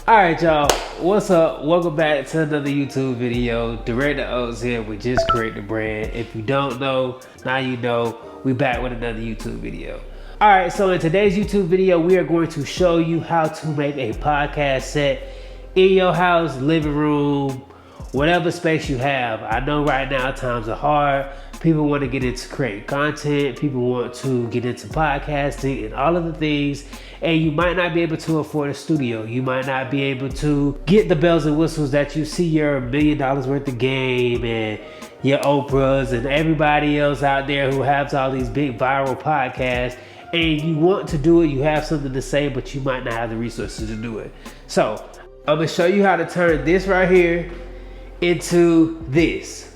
Alright y'all, what's up? Welcome back to another YouTube video. Director Oats here with Just Create the Brand. If you don't know, now you know, we back with another YouTube video. Alright, so in today's YouTube video, we are going to show you how to make a podcast set in your house, living room, whatever space you have. I know right now times are hard. People want to get into creating content. People want to get into podcasting and all of the things. And you might not be able to afford a studio. You might not be able to get the bells and whistles that you see your $1 million worth of game and your Oprahs and everybody else out there who has all these big viral podcasts. And you want to do it, you have something to say, but you might not have the resources to do it. So I'm gonna show you how to turn this right here into this.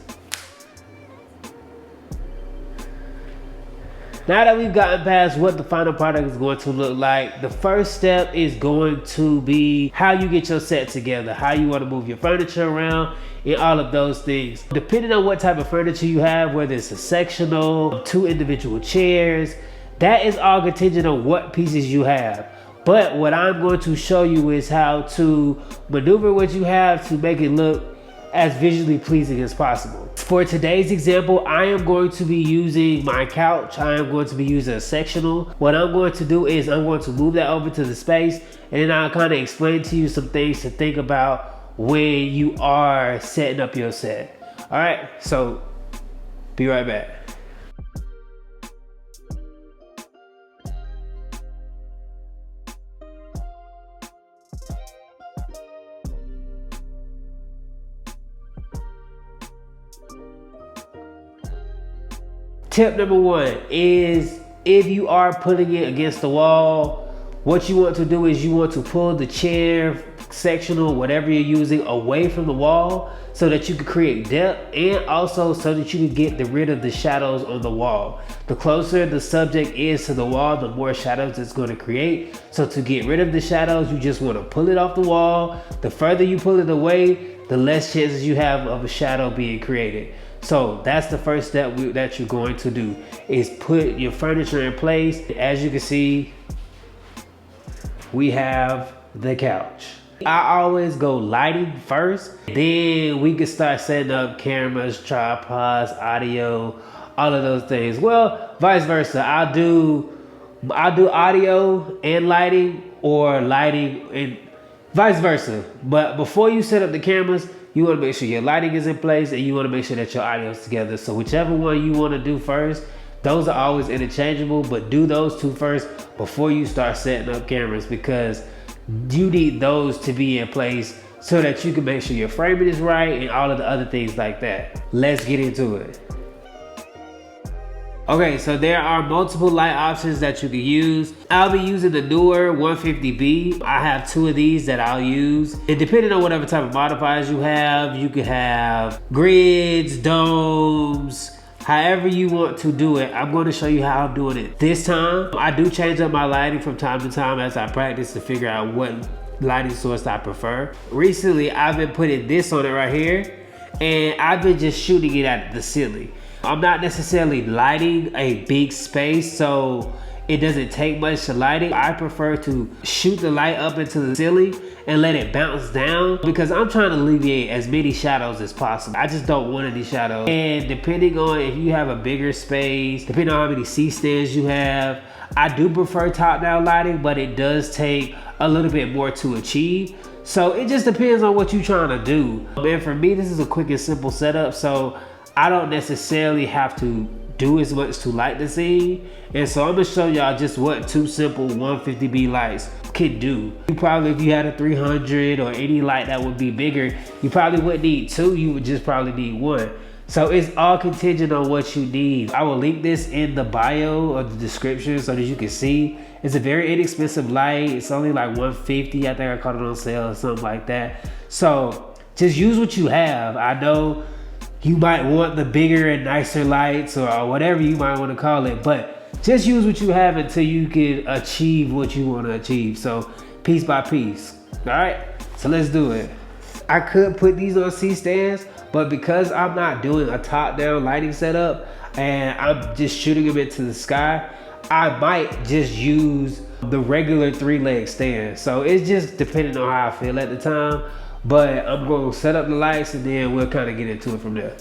Now that we've gotten past what the final product is going to look like, the first step is going to be how you get your set together, how you want to move your furniture around, and all of those things. Depending on what type of furniture you have, whether it's a sectional, 2 individual chairs, that is all contingent on what pieces you have. But what I'm going to show you is how to maneuver what you have to make it look as visually pleasing as possible. For today's example, I am going to be using my couch. I am going to be using a sectional. What I'm going to do is I'm going to move that over to the space, and then I'll kind of explain to you some things to think about when you are setting up your set. All right, so be right back. Tip number 1 is if you are putting it against the wall, what you want to do is you want to pull the chair, sectional, whatever you're using, away from the wall so that you can create depth, and also so that you can get rid of the shadows on the wall. The closer the subject is to the wall, the more shadows it's going to create. So to get rid of the shadows, you just want to pull it off the wall. The further you pull it away, the less chances you have of a shadow being created. So that's the first step that you're going to do, is put your furniture in place. As you can see, we have the couch. I always go lighting first, then we can start setting up cameras, tripods, audio, all of those things. Well, vice versa. I'll do audio and lighting, or lighting and vice versa. But before you set up the cameras, you want to make sure your lighting is in place, and you want to make sure that your audio is together. So whichever one you want to do first, those are always interchangeable, but do those 2 first before you start setting up cameras, because you need those to be in place so that you can make sure your framing is right and all of the other things like that. Let's get into it. Okay, so there are multiple light options that you can use. I'll be using the newer 150B. I have 2 of these that I'll use. And depending on whatever type of modifiers you could have grids, domes, however you want to do it. I'm going to show you how I'm doing it this time. I do change up my lighting from time to time as I practice to figure out what lighting source I prefer. Recently, I've been putting this on it right here, and I've been just shooting it at the ceiling. I'm not necessarily lighting a big space, so it doesn't take much to light it. I prefer to shoot the light up into the ceiling and let it bounce down, because I'm trying to alleviate as many shadows as possible. I just don't want any shadows. And depending on if you have a bigger space, depending on how many C-stands you have, I do prefer top-down lighting, but it does take a little bit more to achieve. So it just depends on what you're trying to do. And for me, this is a quick and simple setup, so I don't necessarily have to do as much to light the scene. And so I'm gonna show y'all just what 2 simple 150B lights can do. You probably, if you had a 300 or any light that would be bigger, you probably wouldn't need 2, you would just probably need 1. So it's all contingent on what you need. I will link this in the bio or the description so that you can see. It's a very inexpensive light. It's only like $150. I think I caught it on sale or something like that. So just use what you have. I know you might want the bigger and nicer lights, or whatever you might want to call it, but just use what you have until you can achieve what you want to achieve. So piece by piece. All right, so let's do it. I could put these on C-stands, but because I'm not doing a top-down lighting setup and I'm just shooting them into the sky, I might just use the regular 3-leg stand. So it's just depending on how I feel at the time. But I'm gonna set up the lights and then we'll kind of get into it from there.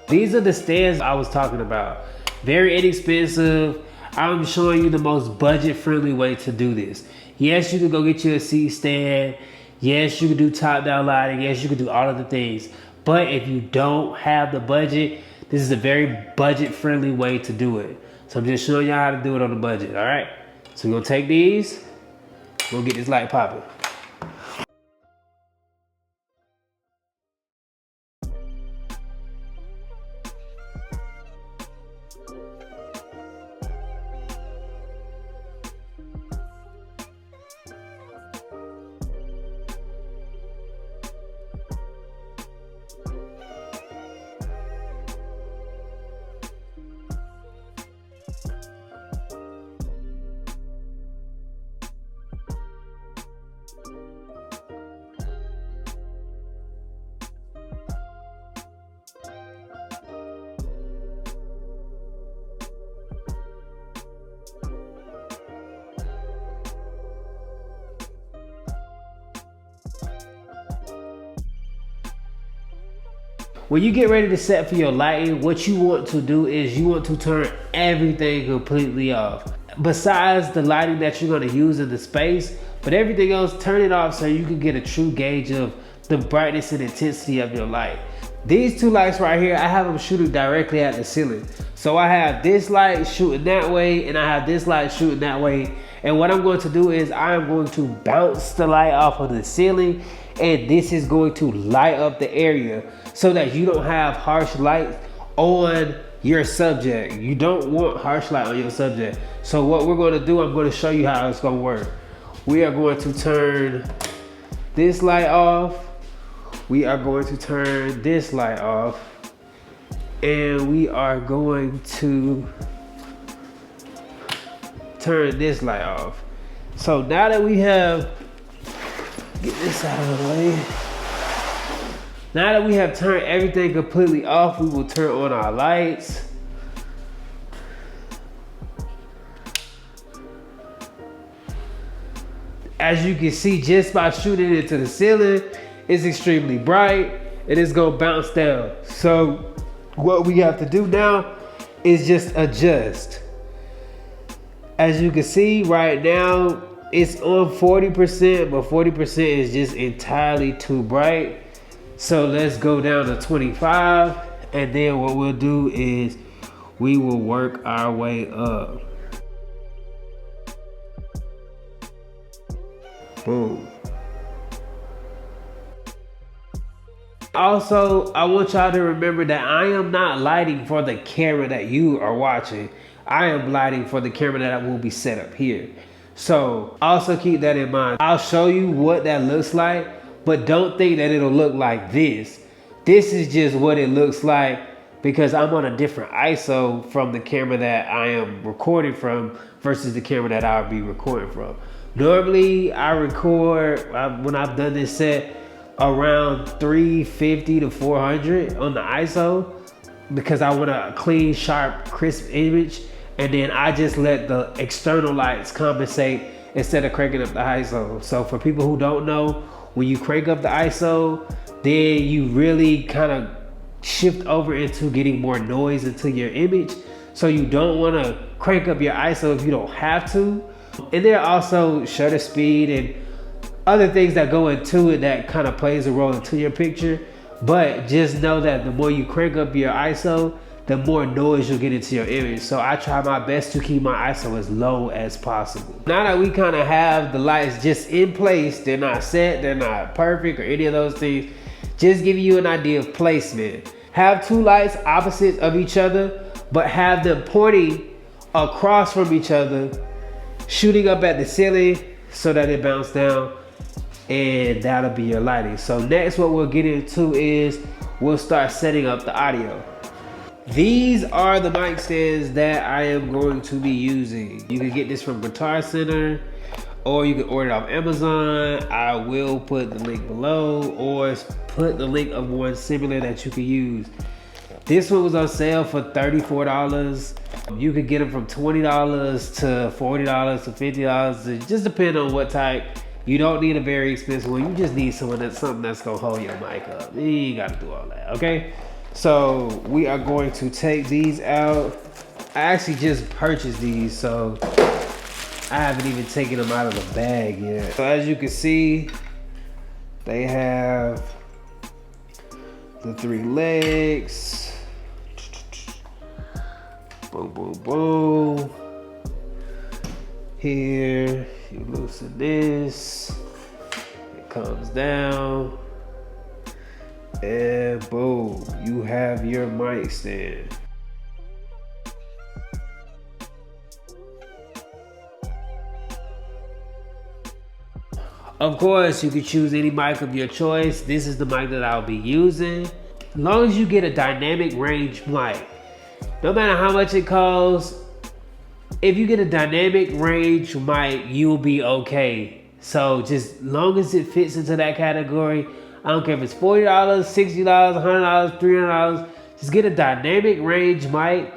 These are the stands I was talking about. Very inexpensive. I'm showing you the most budget-friendly way to do this. Yes, you can go get you a seat stand. Yes, you can do top-down lighting. Yes, you can do all of the things. But if you don't have the budget, this is a very budget-friendly way to do it. So I'm just showing y'all how to do it on a budget, all right? So we're gonna take these, we'll get this light popping. When you get ready to set for your lighting, what you want to do is you want to turn everything completely off. Besides the lighting that you're gonna use in the space, but everything else, turn it off so you can get a true gauge of the brightness and intensity of your light. These two lights right here, I have them shooting directly at the ceiling. So I have this light shooting that way and I have this light shooting that way. And what I'm going to do is I'm going to bounce the light off of the ceiling and this is going to light up the area so that you don't have harsh light on your subject. You don't want harsh light on your subject. So what we're going to do, I'm going to show you how it's going to work. We are going to turn this light off. We are going to turn this light off. And we are going to turn this light off. So now that we have, get this out of the way. Now that we have turned everything completely off, we will turn on our lights. As you can see, just by shooting it to the ceiling, it's extremely bright and it's gonna bounce down. So what we have to do now is just adjust. As you can see right now, it's on 40%, but 40% is just entirely too bright. So let's go down to 25, and then what we'll do is we will work our way up. Boom. Also, I want y'all to remember that I am not lighting for the camera that you are watching. I am lighting for the camera that will be set up here. So also keep that in mind. I'll show you what that looks like, but don't think that it'll look like this. This is just what it looks like because I'm on a different ISO from the camera that I am recording from versus the camera that I'll be recording from. Normally I record, when I've done this set, around 350 to 400 on the ISO because I want a clean, sharp, crisp image. And then I just let the external lights compensate instead of cranking up the ISO. So for people who don't know, when you crank up the ISO, then you really kind of shift over into getting more noise into your image. So you don't want to crank up your ISO if you don't have to. And there are also shutter speed and other things that go into it that kind of plays a role into your picture. But just know that the more you crank up your ISO, the more noise you'll get into your image. So I try my best to keep my ISO as low as possible. Now that we kind of have the lights just in place, they're not set, they're not perfect or any of those things, just giving you an idea of placement. Have two lights opposite of each other, but have them pointing across from each other, shooting up at the ceiling so that it bounces down, and that'll be your lighting. So next what we'll get into is we'll start setting up the audio. These are the mic stands that I am going to be using. You can get this from Guitar Center. or you can order it off Amazon. I will put the link below, or put the link of one similar that you can use. This one was on sale for $34. You could get them from $20 to $40 to $50. It just depends on what type. You don't need a very expensive one. You just need something that's gonna hold your mic up. You ain't gotta do all that, okay? So we are going to take these out. I actually just purchased these, so I haven't even taken them out of the bag yet. So as you can see, they have the 3 legs. Boom, boom, boom. Here, you loosen this. It comes down. And boom, you have your mic stand. Of course, you can choose any mic of your choice. This is the mic that I'll be using. As long as you get a dynamic range mic, no matter how much it costs, if you get a dynamic range mic, you'll be okay. So just long as it fits into that category, I don't care if it's $40, $60, $100, $300, just get a dynamic range mic,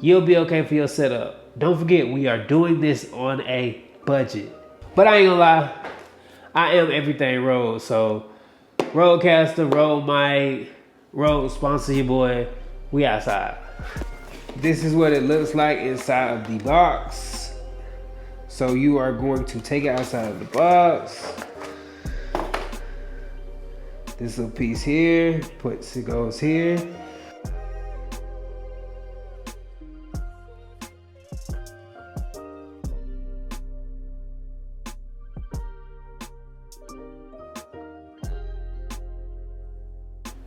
you'll be okay for your setup. Don't forget, we are doing this on a budget. But I ain't gonna lie, I am everything Rode. So Rodecaster, Rode mic, Rode sponsor your boy, we outside. This is what it looks like inside of the box. So you are going to take it outside of the box. This little piece here, it goes here.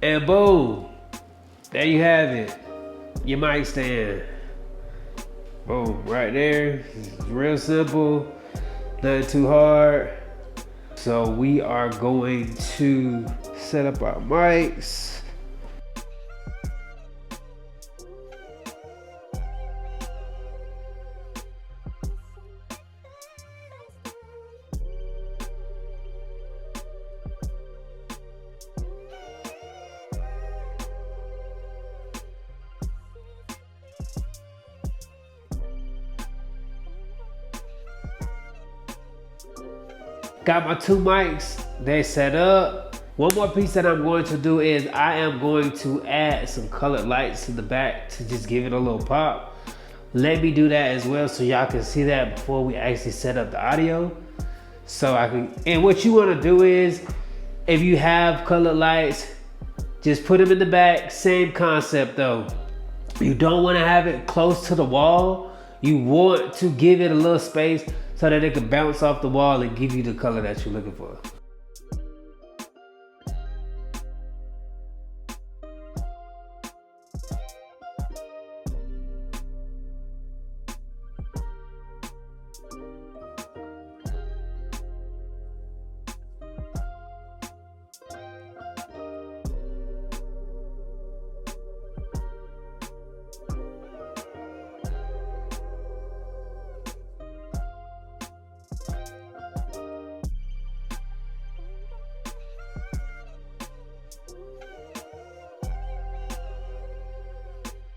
And boom, there you have it. Your mic stand. Boom, right there. It's real simple, nothing too hard. So we are going to set up our mics. Got my 2 mics, they set up. One more piece that I'm going to do is I am going to add some colored lights to the back to just give it a little pop. Let me do that as well so y'all can see that before we actually set up the audio. So I can, and what you wanna do is, if you have colored lights, just put them in the back, same concept though. You don't wanna have it close to the wall. You want to give it a little space so that it can bounce off the wall and give you the color that you're looking for.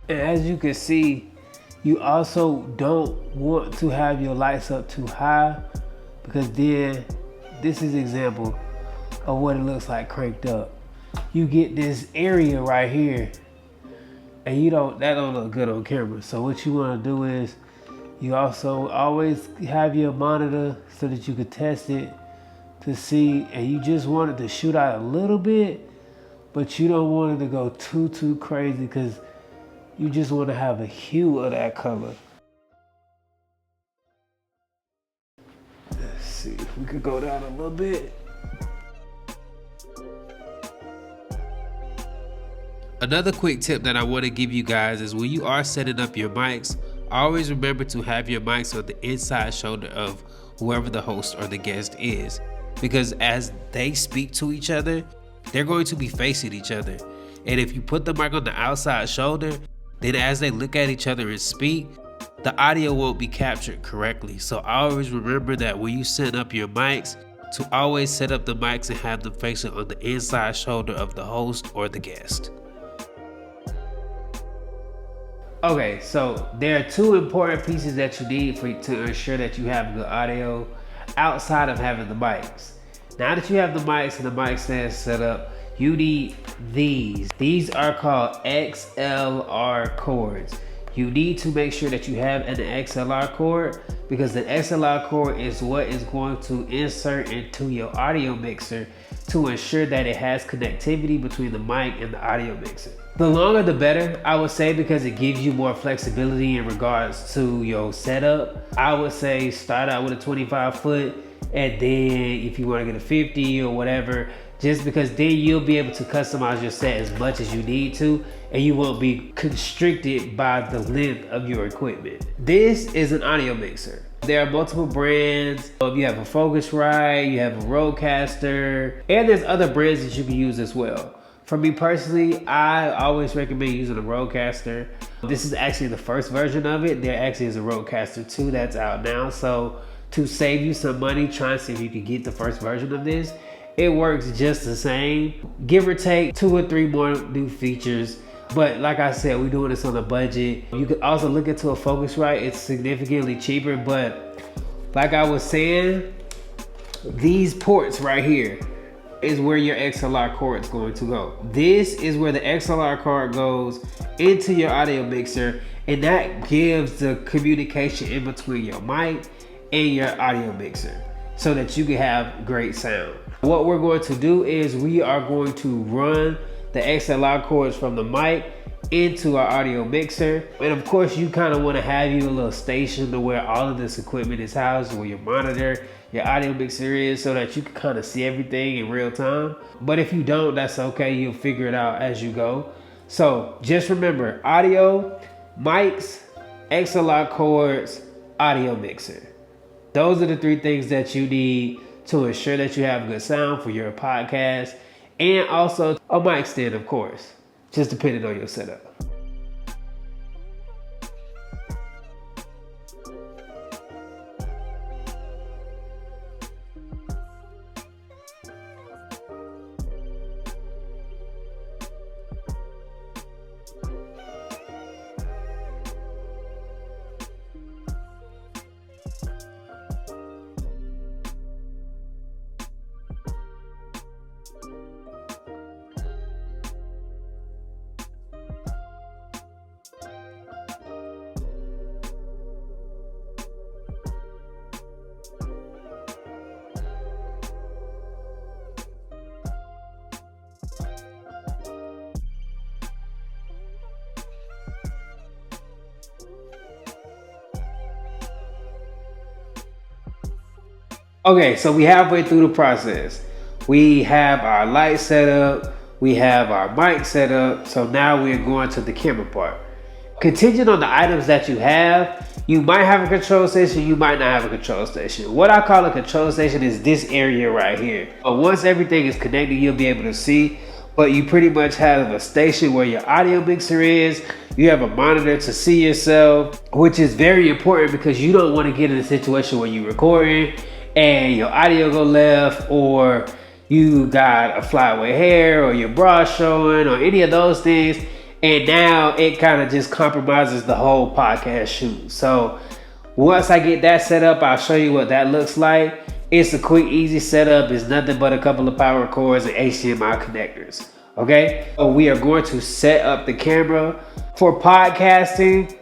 And as you can see, you also don't want to have your lights up too high, because then this is an example of what it looks like cranked up. You get this area right here, and that don't look good on camera. So what you want to do is you also always have your monitor so that you can test it to see, and you just want it to shoot out a little bit, but you don't want it to go too crazy, because you just want to have a hue of that color. Let's see if we could go down a little bit. Another quick tip that I want to give you guys is when you are setting up your mics, always remember to have your mics on the inside shoulder of whoever the host or the guest is. Because as they speak to each other, they're going to be facing each other. And if you put the mic on the outside shoulder, then as they look at each other and speak, the audio won't be captured correctly. So always remember that when you set up your mics, to always set up the mics and have them facing on the inside shoulder of the host or the guest. Okay, so there are two important pieces that you need to ensure that you have good audio outside of having the mics. Now that you have the mics and the mic stand set up, you need these. These are called XLR cords. You need to make sure that you have an XLR cord, because the XLR cord is what is going to insert into your audio mixer to ensure that it has connectivity between the mic and the audio mixer. The longer the better, I would say, because it gives you more flexibility in regards to your setup. I would say start out with a 25 foot, and then if you want to get a 50 or whatever, just because then you'll be able to customize your set as much as you need to, and you won't be constricted by the length of your equipment. This is an audio mixer. There are multiple brands. You have a Focusrite, you have a Rodecaster, and there's other brands that you can use as well. For me personally, I always recommend using a Rodecaster. This is actually the first version of it. There actually is a Rodecaster 2 that's out now. So to save you some money, try and see if you can get the first version of this. It works just the same, give or take 2 or 3 more new features. But like I said, we're doing this on a budget. You could also look into a Focusrite. It's significantly cheaper, but like I was saying, these ports right here is where your XLR cord is going to go. This is where the XLR cord goes into your audio mixer, and that gives the communication in between your mic and your audio mixer so that you can have great sound. What we're going to do is we are going to run the XLR cords from the mic into our audio mixer. And of course, you kind of want to have you a little station to where all of this equipment is housed, where your monitor, your audio mixer is, so that you can kind of see everything in real time. But if you don't, that's okay. You'll figure it out as you go. So just remember, audio, mics, XLR cords, audio mixer. Those are the 3 things that you need to ensure that you have good sound for your podcast, and also a mic stand, of course, just depending on your setup. Okay, so we halfway through the process. We have our light set up, we have our mic set up, so now we're going to the camera part. Contingent on the items that you have, you might have a control station, you might not have a control station. What I call a control station is this area right here. But once everything is connected, you'll be able to see, but you pretty much have a station where your audio mixer is. You have a monitor to see yourself, which is very important because you don't want to get in a situation where you're recording and your audio go left, or you got a flyaway hair, or your bra showing, or any of those things, and now it kind of just compromises the whole podcast shoot. So once I get that set up, I'll show you what that looks like. It's a quick, easy setup. It's nothing but a couple of power cords and HDMI connectors. Okay, so we are going to set up the camera. For podcasting,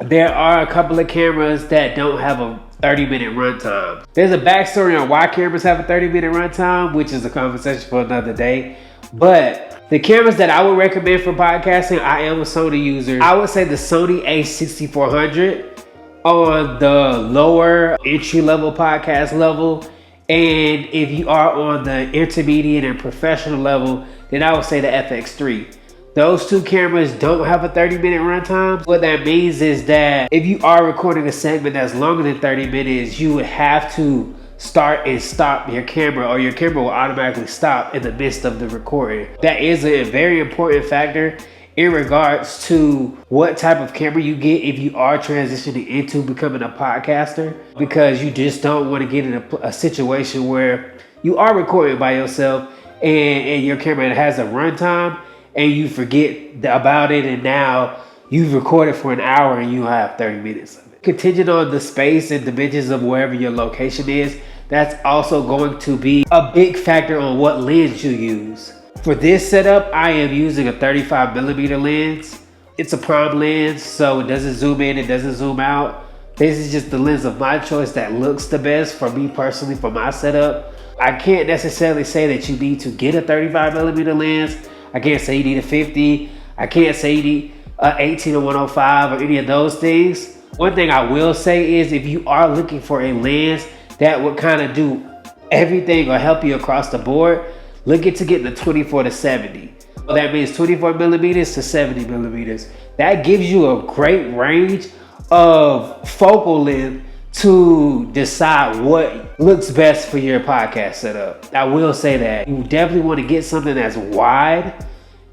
there are a couple of cameras that don't have a 30-minute runtime. There's a backstory on why cameras have a 30-minute runtime, which is a conversation for another day. But the cameras that I would recommend for podcasting, I am a Sony user. I would say the Sony a6400 on the lower entry-level podcast level. And if you are on the intermediate and professional level, then I would say the FX3. Those 2 cameras don't have a 30-minute runtime. What that means is that if you are recording a segment that's longer than 30 minutes, you would have to start and stop your camera, or your camera will automatically stop in the midst of the recording. That is a very important factor in regards to what type of camera you get if you are transitioning into becoming a podcaster, because you just don't want to get in a situation where you are recording by yourself and your camera has a runtime and you forget about it, and now you've recorded for an hour and you have 30 minutes of it. Contingent on the space and dimensions of wherever your location is, that's also going to be a big factor on what lens you use. For this setup, I am using a 35mm lens. It's a prime lens, so it doesn't zoom in, it doesn't zoom out. This is just the lens of my choice that looks the best for me personally for my setup. I can't necessarily say that you need to get a 35mm lens. I can't say you need a 50. I can't say you need a 18 or 105 or any of those things. One thing I will say is if you are looking for a lens that would kind of do everything or help you across the board, look into getting the 24 to 70. So that means 24mm to 70mm. That gives you a great range of focal length to decide what looks best for your podcast setup. I will say that you definitely want to get something that's wide,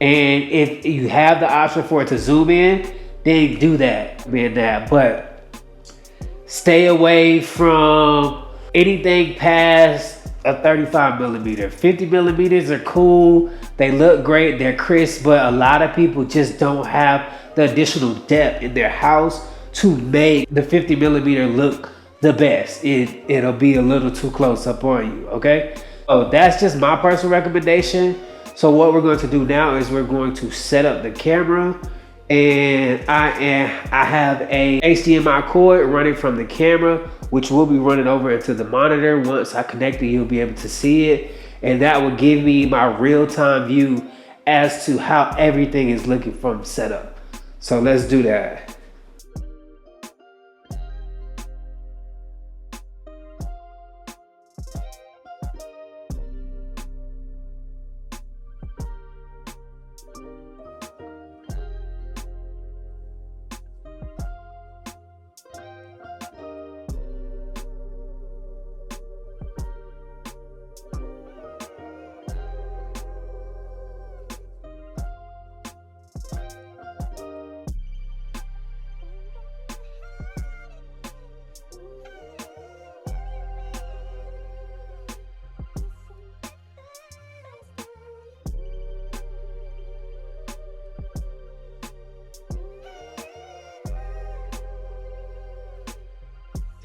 and if you have the option for it to zoom in, then do that. But stay away from anything past a 35mm. 50mm are cool, they look great, they're crisp, but a lot of people just don't have the additional depth in their house to make the 50mm look the best. It'll be a little too close up on you, okay? So that's just my personal recommendation. So what we're going to do now is we're going to set up the camera, and I have a HDMI cord running from the camera, which will be running over into the monitor. Once I connect it, you'll be able to see it, and that will give me my real-time view as to how everything is looking from setup. So let's do that.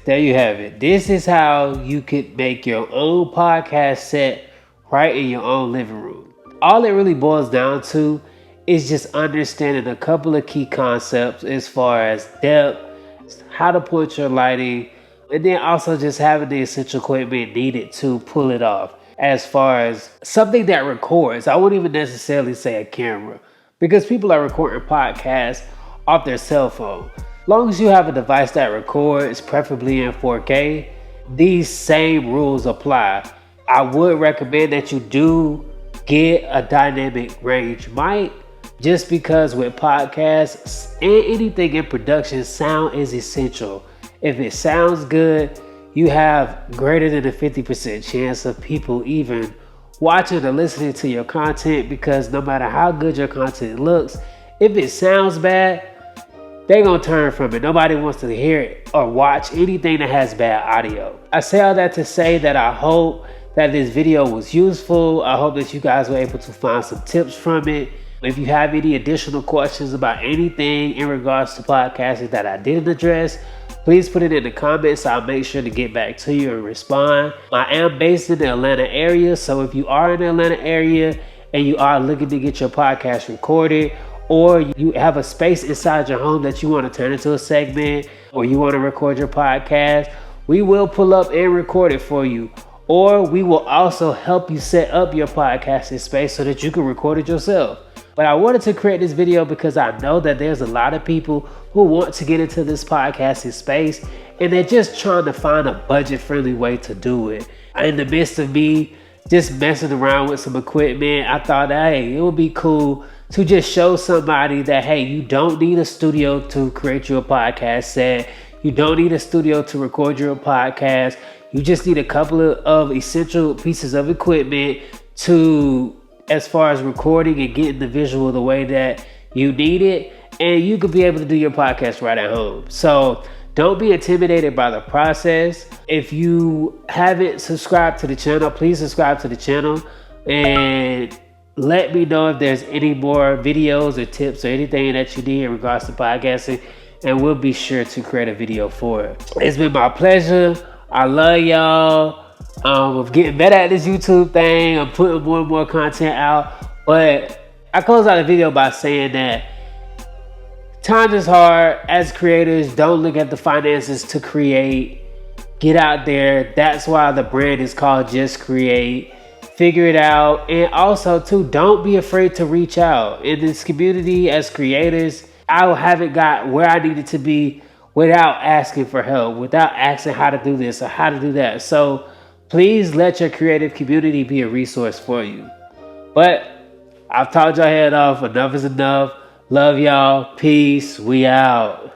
There you have it. This is how you could make your own podcast set right in your own living room. All it really boils down to is just understanding a couple of key concepts as far as depth, how to put your lighting, and then also just having the essential equipment needed to pull it off. As far as something that records, I wouldn't even necessarily say a camera, because people are recording podcasts off their cell phone. As long as you have a device that records, preferably in 4K, these same rules apply. I would recommend that you do get a dynamic range mic, just because with podcasts and anything in production, sound is essential. If it sounds good, you have greater than a 50% chance of people even watching or listening to your content, because no matter how good your content looks, if it sounds bad, they're gonna turn from it. Nobody wants to hear it or watch anything that has bad audio. I say all that to say that I hope that this video was useful. I hope that you guys were able to find some tips from it. If you have any additional questions about anything in regards to podcasting that I didn't address, please put it in the comments. I'll make sure to get back to you and respond. I am based in the Atlanta area, so if you are in the Atlanta area and you are looking to get your podcast recorded, or you have a space inside your home that you want to turn into a segment, or you want to record your podcast, we will pull up and record it for you. Or we will also help you set up your podcasting space so that you can record it yourself. But I wanted to create this video because I know that there's a lot of people who want to get into this podcasting space, and they're just trying to find a budget-friendly way to do it. In the midst of me just messing around with some equipment, I thought, hey, it would be cool to just show somebody that, hey, you don't need a studio to create your podcast set. You don't need a studio to record your podcast. You just need a couple of essential pieces of equipment to, as far as recording and getting the visual the way that you need it, and you could be able to do your podcast right at home. So don't be intimidated by the process. If you haven't subscribed to the channel, please subscribe to the channel and let me know if there's any more videos or tips or anything that you need in regards to podcasting, and we'll be sure to create a video for it. It's been my pleasure. I love y'all. I'm getting better at this YouTube thing. I'm putting more and more content out. But I close out the video by saying that times is hard. As creators, don't look at the finances to create. Get out there. That's why the brand is called Just Create. Figure it out. And also, too, don't be afraid to reach out. In this community, as creators, I haven't got where I needed to be without asking for help, without asking how to do this or how to do that. So please let your creative community be a resource for you. But I've talked your head off. Enough is enough. Love y'all. Peace. We out.